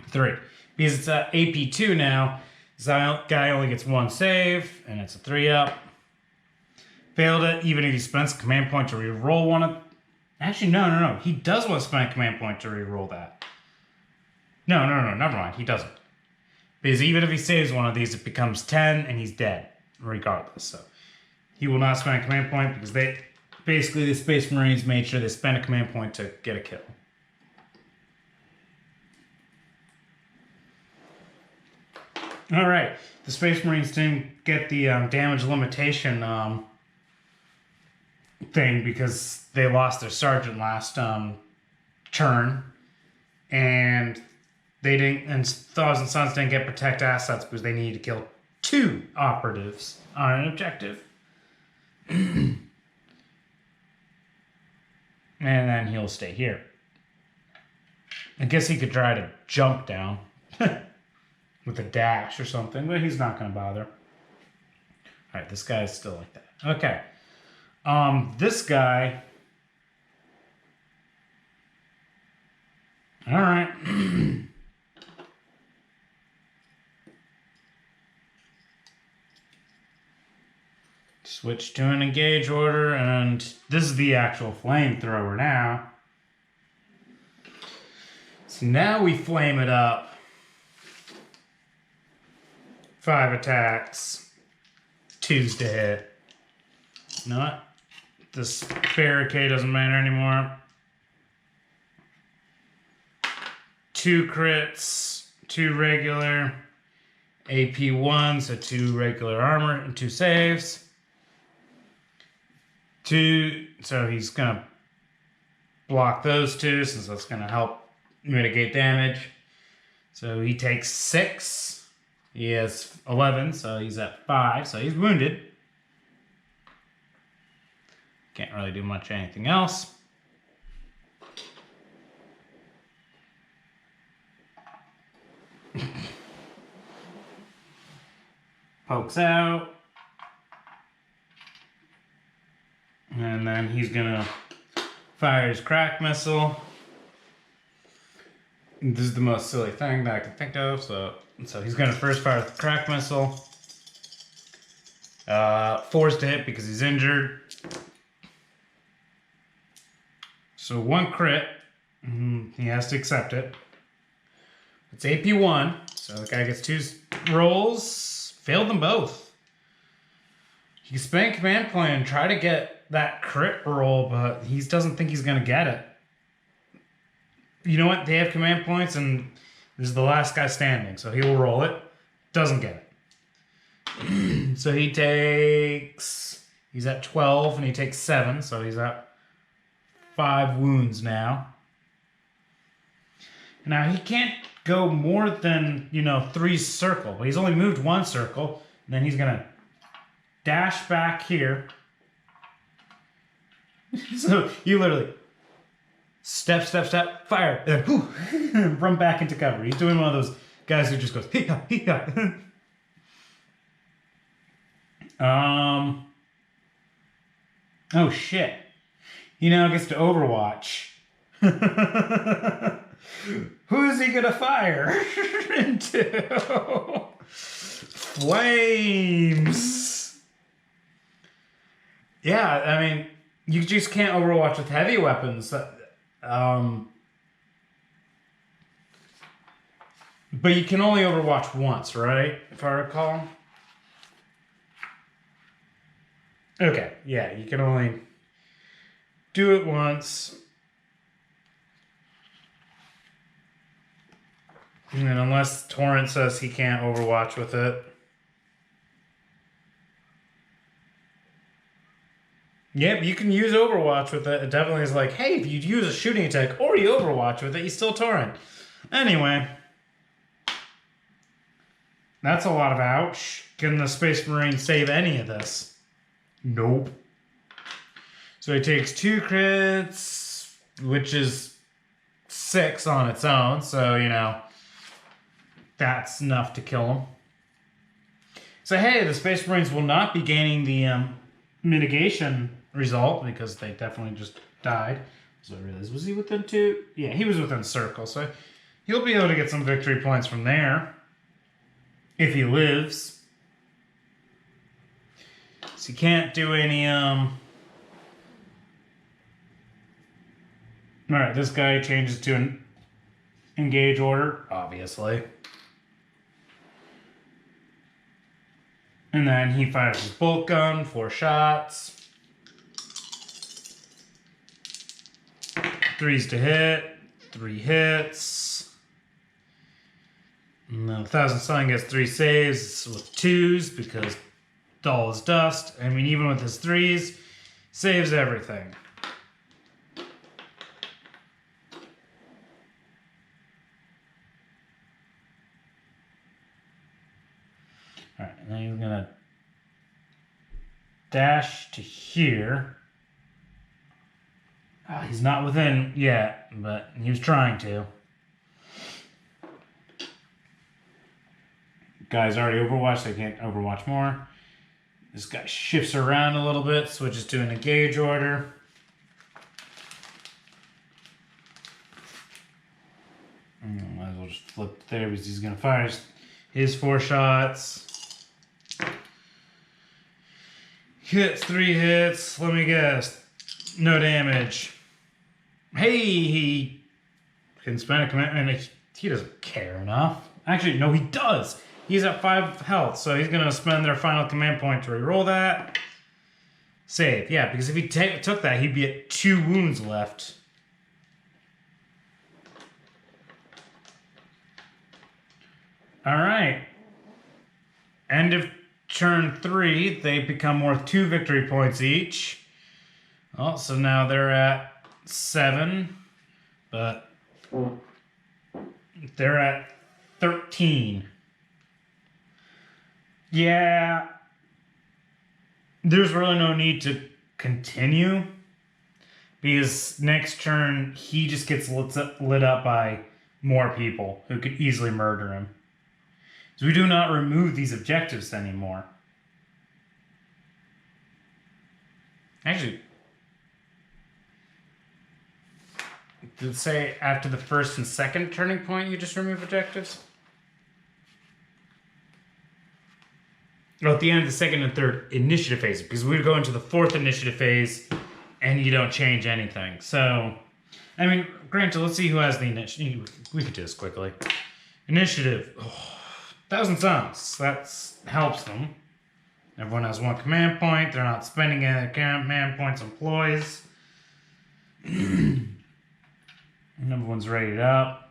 3. Because it's AP2 now, this guy only gets 1 save, and it's a 3-up. Failed it, even if he spends a command point to reroll one of... Actually, no. He does want to spend a command point to reroll that. No, never mind. He doesn't. Because even if he saves one of these, it becomes 10, and he's dead, regardless. So he will not spend a command point, because they... Basically, the Space Marines made sure they spent a command point to get a kill. Alright, the Space Marines didn't get the damage limitation thing because they lost their sergeant last turn, and they didn't, and Thousand Sons didn't get protect assets because they needed to kill 2 operatives on an objective. And then he'll stay here. I guess he could try to jump down with a dash or something, but he's not going to bother. Alright, this guy is still like that. Okay. This guy... Alright. Switch to an engage order, and this is the actual flamethrower now. So now we flame it up. 5 attacks. 2's to hit. You know what? This barricade doesn't matter anymore. 2 crits, 2 regular, AP1, so 2 regular armor and 2 saves. 2, so he's gonna block those 2 since that's gonna help mitigate damage. So he takes 6. He has 11, so he's at 5, so he's wounded. Can't really do much anything else. Pokes out. And then he's gonna fire his crack missile. This is the most silly thing that I can think of. So he's gonna first fire the crack missile. 4's to hit because he's injured. So 1 crit. He has to accept it. It's AP1. So the guy gets 2 rolls. Failed them both. He can spend command point and try to get that crit roll, but he doesn't think he's going to get it. You know what? They have command points, and this is the last guy standing, so he will roll it. Doesn't get it. So he takes He's at 12 and he takes 7, so he's at 5 wounds now. Now he can't go more than, 3 circle, but he's only moved 1 circle. And then he's gonna dash back here. So you literally step, fire, and then whoo, run back into cover. He's doing one of those guys who just goes hee-ha, hee-ha. Oh shit. He now gets to Overwatch. Who's he gonna fire into? Flames. Yeah, I mean, you just can't Overwatch with heavy weapons. But you can only Overwatch once, right? If I recall. Okay, yeah, you can only do it once. And then unless Torrent says he can't Overwatch with it. Yep, you can use Overwatch with it. It definitely is like, hey, if you use a shooting attack or you Overwatch with it, you still Torrent. Anyway. That's a lot of ouch. Can the Space Marine save any of this? Nope. So he takes 2 crits, which is 6 on its own. So, that's enough to kill him. So, hey, the Space Marines will not be gaining the mitigation result because they definitely just died. So I realized, was he within 2? Yeah, he was within circle. So he'll be able to get some victory points from there if he lives. So you can't do any, Alright, this guy changes to an engage order, obviously. And then he fires his bolt gun, 4 shots. 3s to hit, 3 hits. And then 1,000 Sun gets 3 saves with 2s because dull as dust. I mean, even with his 3s, saves everything. Alright, and then he's gonna dash to here. Oh, he's not within yet, but he was trying to. Guy's already Overwatched, so he can't Overwatch more. This guy shifts around a little bit, switches to an engage order. Might as well just flip there because he's going to fire his 4 shots. Hits 3 hits. Let me guess. No damage. Hey, he can spend a command, and he doesn't care enough. Actually, no, he does. He's at 5 health, so he's going to spend their final command point to reroll that. Save, yeah, because if he took that, he'd be at 2 wounds left. Alright. End of turn 3, they become worth 2 victory points each. Oh, so now they're at 7, but they're at 13. Yeah, there's really no need to continue because next turn he just gets lit up by more people who could easily murder him. So we do not remove these objectives anymore. Actually, did it say after the first and second turning point you just remove objectives? Well, at the end of the second and third initiative phase, because we would go into the 4th initiative phase and you don't change anything. So, I mean, granted, let's see who has the initiative. We could do this quickly. Initiative. 1,000 Suns. That helps them. Everyone has 1 command point. They're not spending any command points on ploys. Number 1's rated up.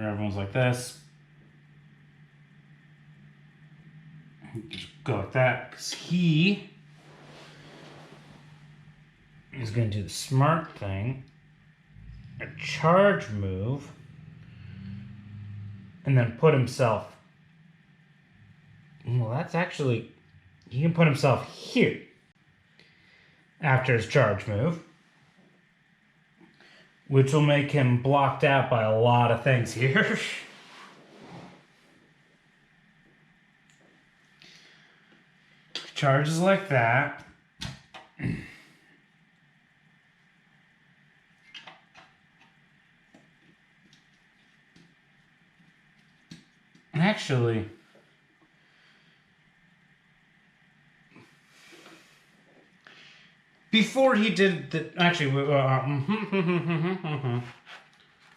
everyone's like this. Just go like that, because he is going to do the smart thing, a charge move, and then put himself. Well, that's actually, he can put himself here after his charge move, which will make him blocked out by a lot of things here. Charges like that. And actually, before he did the, actually,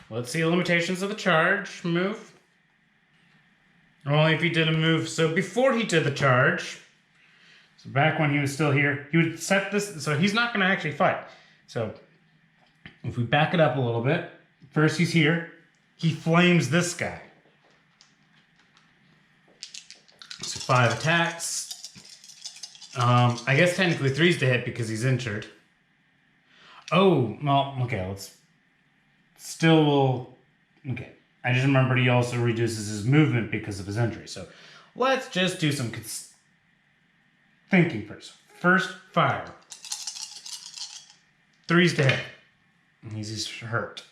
let's see the limitations of the charge move. Only if he did a move. So before he did the charge, so back when he was still here, he would set this, so he's not going to actually fight. So if we back it up a little bit, first he's here, he flames this guy. So 5 attacks. I guess technically 3's to hit because he's injured. Oh, well, okay, let's still, okay. I just remembered he also reduces his movement because of his injury. So let's just do some thinking first. First, fire. 3's to hit. And he's hurt.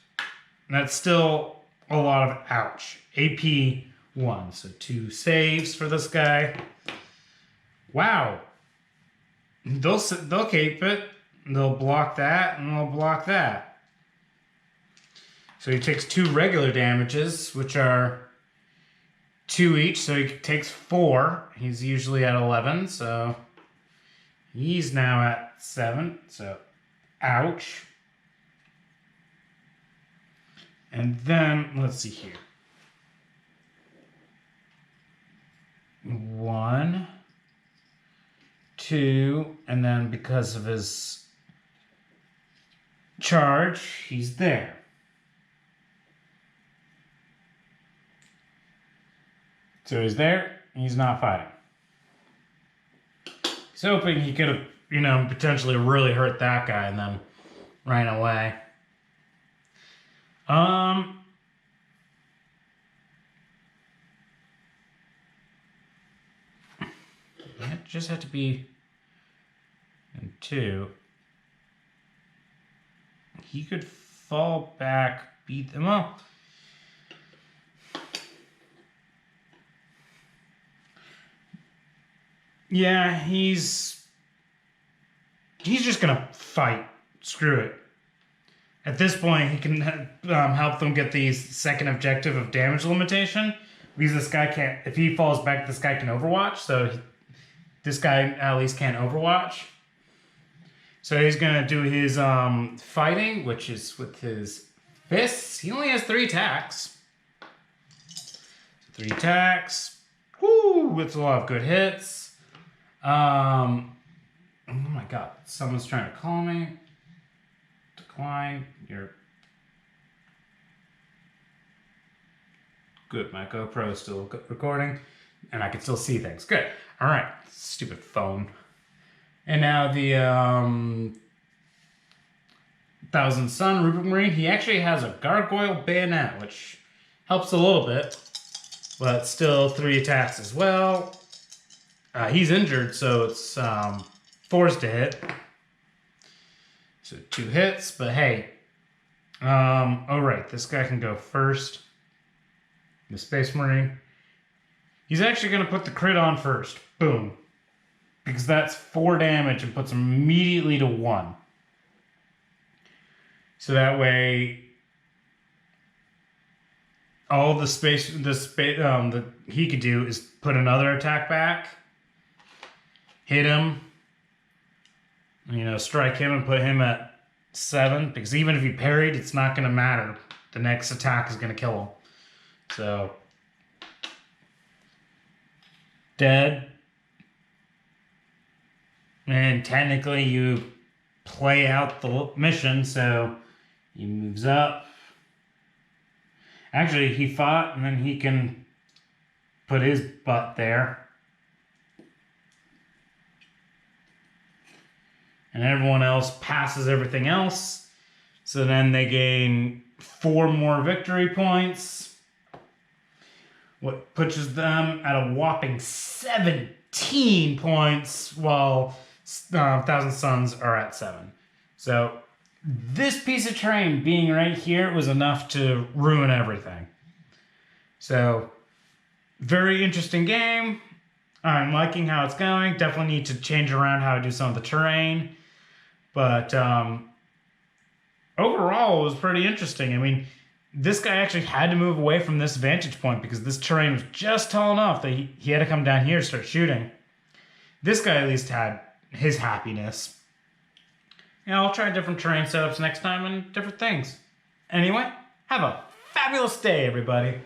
And that's still a lot of ouch. AP 1. So 2 saves for this guy. Wow. They'll cape it. They'll block that, and they'll block that. So he takes 2 regular damages, which are 2 each. So he takes 4. He's usually at 11, so he's now at 7. So, ouch. And then, let's see here. 1, 2, and then because of his charge, he's there. So he's there, he's not fighting. He's hoping he could have, you know, potentially really hurt that guy and then ran away. It just had to be in 2. He could fall back, beat them up. Yeah, he's just gonna fight. Screw it. At this point, he can help them get the second objective of damage limitation. Because this guy can't, if he falls back, this guy can overwatch. So this guy at least can't overwatch. So he's gonna do his fighting, which is with his fists. He only has 3 attacks. 3 attacks. Woo! With a lot of good hits. Oh my god, someone's trying to call me. Decline. You're good. My GoPro is still recording, and I can still see things. Good. All right. Stupid phone. And now the Thousand Sun Rubric Marine. He actually has a gargoyle bayonet, which helps a little bit, but still 3 attacks as well. He's injured, so it's 4's to hit. So 2 hits, but hey. Oh right, this guy can go first. The Space Marine. He's actually going to put the crit on first. Boom. Because that's 4 damage and puts him immediately to 1. So that way, all the he could do is put another attack back, hit him, you know, strike him and put him at 7. Because even if he parried, it's not going to matter. The next attack is going to kill him. So, dead. And technically you play out the mission, so he moves up. Actually, he fought, and then he can put his butt there. And everyone else passes everything else. So then they gain 4 more victory points. What pushes them at a whopping 17 points, while Thousand Suns are at 7. So this piece of terrain being right here was enough to ruin everything. So very interesting game. I'm liking how it's going. Definitely need to change around how I do some of the terrain. But overall, it was pretty interesting. I mean, this guy actually had to move away from this vantage point because this terrain was just tall enough that he had to come down here to start shooting. This guy at least had his happiness. Yeah, I'll try different terrain setups next time and different things. Anyway, have a fabulous day, everybody.